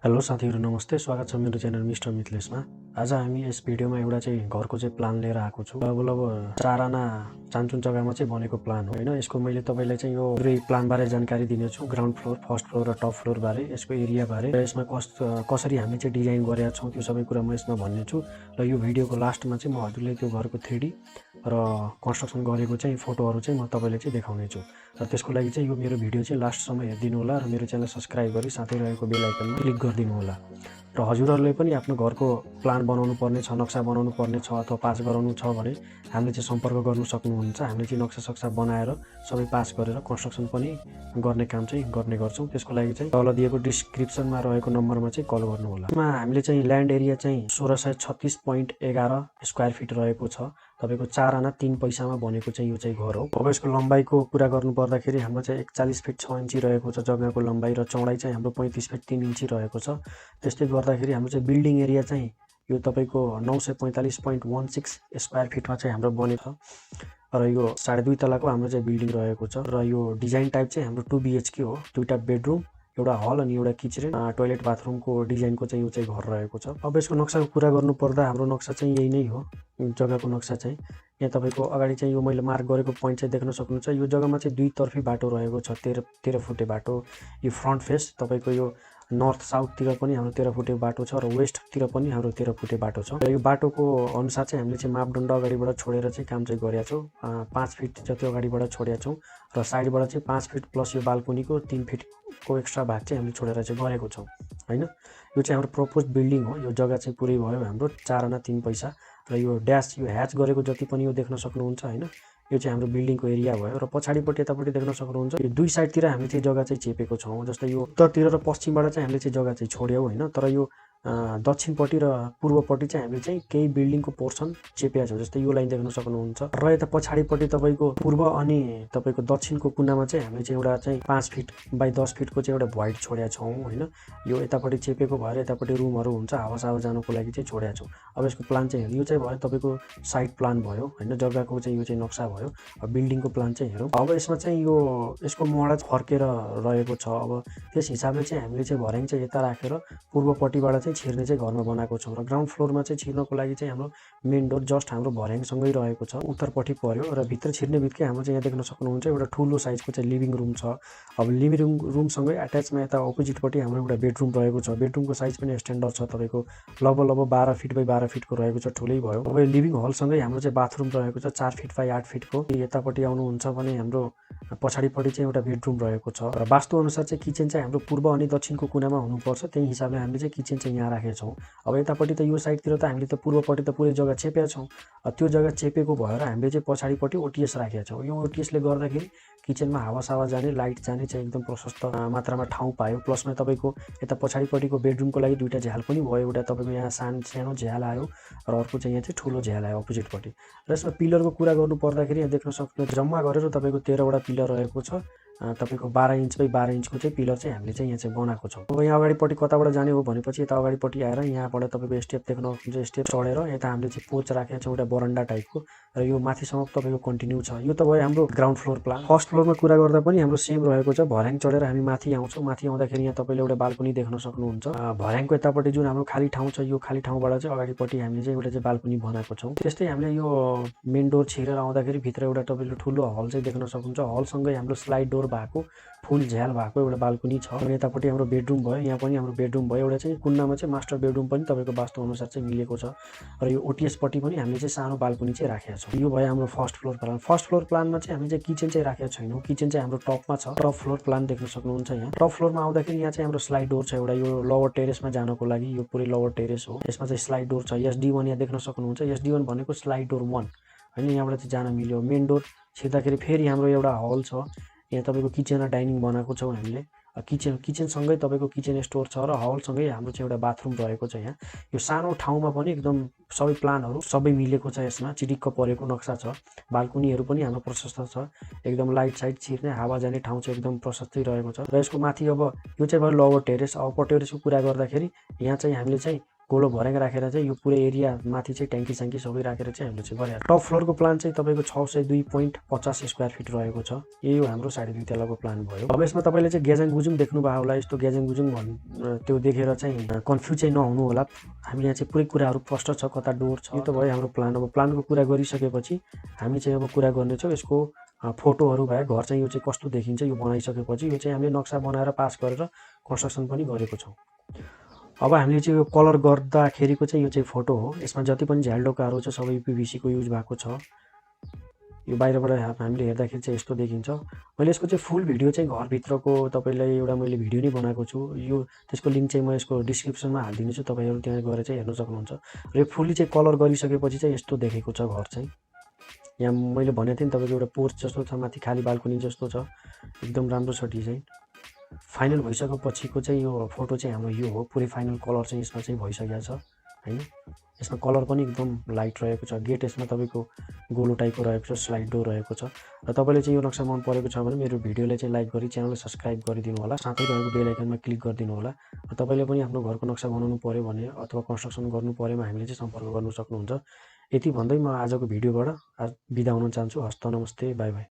Hello साथीहरु नमस्ते, स्वागत छ मेरो च्यानल मिस्टर मिथलेशमा। आज हामी यस भिडियोमा एउटा चाहिँ घरको चाहिँ प्लान लिएर आएको छु। लगभग 4 आना चान्चुन जग्गामा चाहिँ बनेको प्लान हो हैन। यसको मैले तपाईलाई चाहिँ यो पुरै प्लान बारे जानकारी दिनेछु। ग्राउन्ड फ्लोर, फर्स्ट फ्लोर र टप फ्लोर बारे, यसको एरिया बारे र यसमा कसरी हामी चाहिँ डिजाइन गरेका छौं त्यो सबै कुरा म यसमा भन्नेछु। र यो भिडियोको लास्टमा चाहिँ म हजुरले त्यो घरको 3D र कन्स्ट्रक्सन गरेको चाहिँ फोटोहरु चाहिँ म तपाईलाई चाहिँ देखाउने छु। र त्यसको लागि चाहिँ यो मेरो भिडियो चाहिँ लास्टसम्म हेर्दिनु होला र मेरो च्यानल सब्स्क्राइब गरी साथै रहेको बेल आइकनमा क्लिक गरिदिनु होला। र हजुरहरुले पनि आफ्नो घरको प्लान बनाउनु पर्ने छ, नक्सा बनाउनु पर्ने छ अथवा पास गराउनु छ भने हामीले चाहिँ सम्पर्क गर्न सक्नुहुन्छ। हामीले चाहिँ नक्सा सक्सा बनाएर सबै पास गरेर कन्स्ट्रक्सन पनि गर्ने काम चाहिँ गर्ने गर्छौं। त्यसको लागि चाहिँ तल दिएको डिस्क्रिप्सनमा रहेको नम्बरमा चाहिँ कल गर्नु होला। यसमा हामीले चाहिँ ल्यान्ड एरिया चाहिँ 1636.11 स्क्वायर फिट रहेको छ। तपाईको 4 आना 3 पैसामा बनेको चाहिँ यो चाहिँ घर हो। अब यसको लम्बाइको कुरा गर्नु पर्दाखेरि हाम्रो चाहिँ 41 फिट 6 इन्ची रहेको छ जग्गाको लम्बाइ र चौडाइ चाहिँ हाम्रो 35 फिट 3 इन्ची रहेको छ। त्यस्तै गर्दाखेरि हाम्रो चाहिँ बिल्डिङ एरिया चाहिँ यो तपाईको 945.16 स्क्वायर फिटमा चाहिँ हाम्रो बनेको छ। र यो 2.5 तलाको हाम्रो चाहिँ बिल्डिङ रहेको छ र यो डिजाइन टाइप चाहिँ हाम्रो 2 BHK हो। दुईटा बेडरुम, एउटा हल अनि एउटा किचन, टोयलेट बाथरुमको डिजाइनको चाहिँ यो चाहिँ घर रहेको छ। अब यसको नक्साको कुरा गर्नु पर्दा हाम्रो नक्सा चाहिँ यही नै हो। जग्गाको नक्सा चाहिँ यहाँ तपाईको अगाडि चाहिँ यो मैले मार्क गरेको पोइन्ट चाहिँ देख्न सक्नुहुन्छ। यो जग्गामा चाहिँ दुई तर्फी बाटो रहेको छ, 13 फुटे बाटो। यो फ्रन्ट फेस तपाईको यो नर्थ साउथ तिर पनि हाम्रो 13 फुटे बाटो छ र वेस्ट तिर पनि हाम्रो 13 फुटे बाटो छ। र यो बाटोको अनुसार चाहिँ हामीले चाहिँ मापदण्ड अगाडिबाट छोडेर चाहिँ काम चाहिँ गरेका छौं। 5 फिट जति अगाडिबाट छोडेका छौं र साइडबाट चाहिँ 5 फिट प्लस यो बाल्कनीको 3 फिट को एक्स्ट्रा भाग चाहिँ हामीले छोडेर चाहिँ गरेको छौं हैन। यो चाहिँ हाम्रो प्रपोज बिल्डिङ हो। यो जग्गा चाहिँ पुरै भयो हाम्रो 4 आना 3 पैसा र यो ड्याश यो ह्याच गरेको जति पनि यो देख्न सक्नुहुन्छ हैन। यो चाहिँ हाम्रो बिल्डिङको एरिया भयो र पछाडीपट्टि यतापट्टि देख्न सक्नुहुन्छ। यो दुई साइडतिर हामीले चाहिँ जग्गा चाहिँ चेपेको छौं। जस्तै यो उत्तरतिर र पश्चिमबाट चाहिँ हामीले चाहिँ जग्गा चाहिँ छोड्यौ हैन। तर यो दक्षिणपट्टि र पूर्वपट्टि चाहिँ हामीले चाहिँ केही बिल्डिङको पोर्सन चेपेका छौं। जस्तै यो लाइन देख्न सक्नुहुन्छ। र यता पछाडीपट्टि तपाईको पूर्व अनि तपाईको दक्षिणको कुनामा चाहिँ हामीले चाहिँ एउटा चाहिँ 5 फिट बाइ 10 फिटको चाहिँ एउटा भोइड छोडेका छौं हैन। यो यतापट्टि चेपेको भएर यतापट्टि रुमहरु हुन्छ, हावा जानको लागि चाहिँ छोडेका छौं। अब यसको प्लान चाहिँ यो चाहिँ भयो तपाईको साइड प्लान भयो हैन। जग्गाको चाहिँ यो चाहिँ नक्सा भयो। अब बिल्डिङको प्लान चाहिँ हेरौं। अब यसमा चाहिँ यो यसको मोडा फर्केर रहेको छ। अब त्यस हिसाबले चाहिँ हामीले चाहिँ भर्याङ चाहिँ यता राखेर पूर्वपट्टिबाट चाहिँ छिर्ने चाहिँ घरमा बनाएको छौं। र ग्राउन्ड फ्लोरमा चाहिँ छिर्नको लागि चाहिँ हाम्रो मेन डोर जस्ट हाम्रो भर्याङसँगै रहेको छ। उत्तरपट्टि पर्यो र भित्र छिर्ने बित्तिकै हाम्रो चाहिँ यहाँ देख्न सक्नुहुन्छ एउटा ठूलो साइजको चाहिँ लिभिङ रुम छ। अब लिभिङ रुमसँगै अट्याचमा यता अपोजिटपट्टि हाम्रो एउटा बेडरुम रहेको छ। बेडरुमको साइज पनि स्ट्यान्डर्ड छ, तपाईको लगभग 12 फिट बाइ 12 फिटको रहेको छ, ठुलै भयो। अब लिभिङ हलसँगै हाम्रो चाहिँ बाथरुम रहेको छ 4 फिट बाइ 8 फिटको। यतापट्टि आउनुहुन्छ भने हाम्रो पछाडीपट्टि चाहिँ एउटा बेडरुम रहेको छ। र वास्तु अनुसार चाहिँ किचन चाहिँ हाम्रो पूर्व अनि दक्षिणको कुनामा हुनुपर्छ। त्यही हिसाबले हामीले चाहिँ किचन चाहिँ यहाँ राखेका छौं। अब यतापट्टि त यो साइडतिर त हामीले त पूर्वपट्टि त पुरै जग्गा चेपेका छौं। त्यो जग्गा चेपेको भएर हामीले चाहिँ पछाडीपट्टि ओटीएस राखेका छौं। यो ओटीएसले गर्दाखेरि किचनमा हावा जाने, लाइट जाने चाहिँ एकदम प्रशस्त मात्रामा ठाउँ पायो। प्लसमा तपाईको यता पछाडीपट्टिको बेडरुमको लागि दुईटा झ्याल पनि भयो। एउटा तपाईको यहाँ सानो झ्याल आयो र अर्को चाहिँ यहाँ चाहिँ ठूलो झ्याल आयो अपोजिटपट्टि। र यसमा पिलरको कुरा गर्नु पर्दाखेरि यहाँ देख्न सक्नुहुन्छ जम्मा गरेर तपाईको 13 वटा पिलर रहेको छ। तपाईको 12 इन्च बाइ 12 इन्चको चाहिँ पिलर चाहिँ हामीले चाहिँ यहाँ चाहिँ बनाएको छौं। अब यहाँ अगाडिपट्टि कताबाट जाने हो भनेपछि यता अगाडिपट्टि आएर यहाँबाट तपाईको स्टेप देख्न सक्नुहुन्छ। स्टेप चढेर यता हामीले चाहिँ पोच राखेका छौं एउटा बरन्डा टाइपको र यो माथिसम्म तपाईको कन्टिन्यू छ। यो त भयो हाम्रो ग्राउन्ड फ्लोर प्लान। फर्स्ट फ्लोरमा कुरा गर्दा पनि हाम्रो सेम रहेको छ। भर्याङ चढेर हामी माथि आउँछौं। माथि आउँदाखेरि यहाँ तपाईले एउटा बाल्कनी देख्न सक्नुहुन्छ। भर्याङको यतापट्टि जुन हाम्रो खाली ठाउँ छ, यो खाली ठाउँबाट चाहिँ अगाडिपट्टि हामीले चाहिँ एउटा चाहिँ बाल्कनी बनाएको छौं। त्यस्तै हामीले यो मेन डोर छिरेर आउँदाखेरि भित्र एउटा तपाईले ठूलो हल चाहिँ देख्न सक्नुहुन्छ। हलसँगै हाम्रो स्लाइड डोर भएको फुल झ्याल भएको एउटा बाल्कनी छ। अनि यतापट्टि हाम्रो बेडरुम भयो। यहाँ पनि हाम्रो बेडरुम भयो। एउटा चाहिँ कुनामा चाहिँ मास्टर बेडरुम पनि तपाईको वास्तु अनुसार चाहिँ मिलेको छ। र यो ओटीएस पट्टि पनि हामीले चाहिँ सानो बाल्कनी चाहिँ राखेका छौं। यो भयो हाम्रो first floor plan. First floor प्लानमा चाहिँ हामी चाहिँ किचन चाहिँ राखेका छैनौं। किचन चाहिँ हाम्रो टपमा छ। टप फ्लोर प्लान देख्न सक्नुहुन्छ। यहाँ टप फ्लोरमा आउँदाखेरि यहाँ चाहिँ हाम्रो स्लाइड डोर छ एउटा। यो लोवर टेरेसमा जानको लागि यो पुरै लोवर टेरेस हो। यसमा चाहिँ स्लाइड डोर छ। SD1 यहाँ देख्न सक्नुहुन्छ। SD1 भनेको स्लाइड डोर 1 हैन। यहाँबाट चाहिँ जान मिल्यो। मेन डोर छिर्दाखेरि फेरि हाम्रो एउटा हल छ। यहाँ तपाईको किचन र डाइनिङ बनाएको छौं हामीले। किचनसँगै तपाईको किचन स्टोर छ र हलसँगै हाम्रो चाहिँ एउटा बाथरुम रहेको छ। यहाँ यो सानो ठाउँमा पनि एकदम सबै प्लानहरु सबै मिलेको छ। यसमा चिडिक्क परेको नक्सा छ। बाल्कनीहरु पनि हाम्रो प्रशस्त छ। एकदम लाइट साइड छिर्ने हावा जाने ठाउँ चाहिँ एकदम प्रशस्तै रहेको छ। र यसको माथि अब यो चाहिँ भयो लोवर टेरेस। अप्पर टेरेसको कुरा गर्दाखेरि यहाँ चाहिँ हामीले चाहिँ गोलो भरेको राखेर चाहिँ यो पुरै एरिया माथि चाहिँ ट्याङ्की स्याङ्की सबै राखेर चाहिँ हामीले चाहिँ गरिहाल्छ। टप फ्लोरको प्लान चाहिँ तपाईँको 602.50 स्क्वायर फिट रहेको छ। यही हो हाम्रो 2.5 तलाको प्लान भयो। अब यसमा तपाईँले चाहिँ ग्याजाङ गुजुङ देख्नुभयो होला। यस्तो ग्याजाङ गुजुङ त्यो देखेर चाहिँ कन्फ्युज चाहिँ नहुनु होला। हामी यहाँ चाहिँ पुरै कुराहरू प्रष्ट छ, कता डोर छ। यो त भयो हाम्रो प्लान। अब प्लानको कुरा गरिसकेपछि हामी चाहिँ अब कुरा गर्नेछौँ यसको फोटोहरू भए घर चाहिँ यो चाहिँ कस्तो देखिन्छ यो बनाइसकेपछि। यो चाहिँ हामीले नक्सा बनाएर पास गरेर कन्स्ट्रक्सन पनि गरेको छौँ। अब हामीले चाहिँ यो कलर गर्दाखेरिको चाहिँ यो चाहिँ फोटो हो। यसमा जति पनि झ्यालडोकाहरू छ सबै पिभिसीको युज भएको छ। यो बाहिरबाट हामीले हेर्दाखेरि चाहिँ यस्तो देखिन्छ। मैले यसको चाहिँ फुल भिडियो चाहिँ घरभित्रको तपाईँलाई एउटा मैले भिडियो नै बनाएको छु। यो त्यसको लिङ्क चाहिँ म यसको डिस्क्रिप्सनमा हालिदिनेछु, तपाईँहरू त्यहाँ गएर चाहिँ हेर्न सक्नुहुन्छ। र यो फुल्ली चाहिँ कलर गरिसकेपछि चाहिँ यस्तो देखेको छ घर चाहिँ। यहाँ मैले भनेको थिएँ नि तपाईँको एउटा पोर्च जस्तो छ, माथि खाली बाल्कनी जस्तो छ, एकदम राम्रो छ डिजाइन। फाइनल भइसकेपछिको चाहिँ यो फोटो चाहिँ हाम्रो यो हो। पुरै फाइनल कलर चाहिँ यसमा चाहिँ भइसकेको छ हैन। यसमा कलर पनि एकदम लाइट रहेको छ। गेट यसमा तपाईँको गोलो टाइपको रहेको छ, स्लाइड डोर रहेको छ। र तपाईँले चाहिँ यो नक्सा मन परेको छ भने मेरो भिडियोलाई चाहिँ लाइक गरी च्यानललाई सब्स्क्राइब गरिदिनु होला, साथै रहेको बेल आइकनमा क्लिक गरिदिनु होला। र तपाईँले पनि आफ्नो घरको नक्सा बनाउनु पर्यो भने अथवा कन्स्ट्रक्सन गर्नु परेमा हामीले चाहिँ सम्पर्क गर्न सक्नुहुन्छ। यति भन्दै म आजको भिडियोबाट बिदा हुन चाहन्छु। हस्त, नमस्ते, बाई बाई।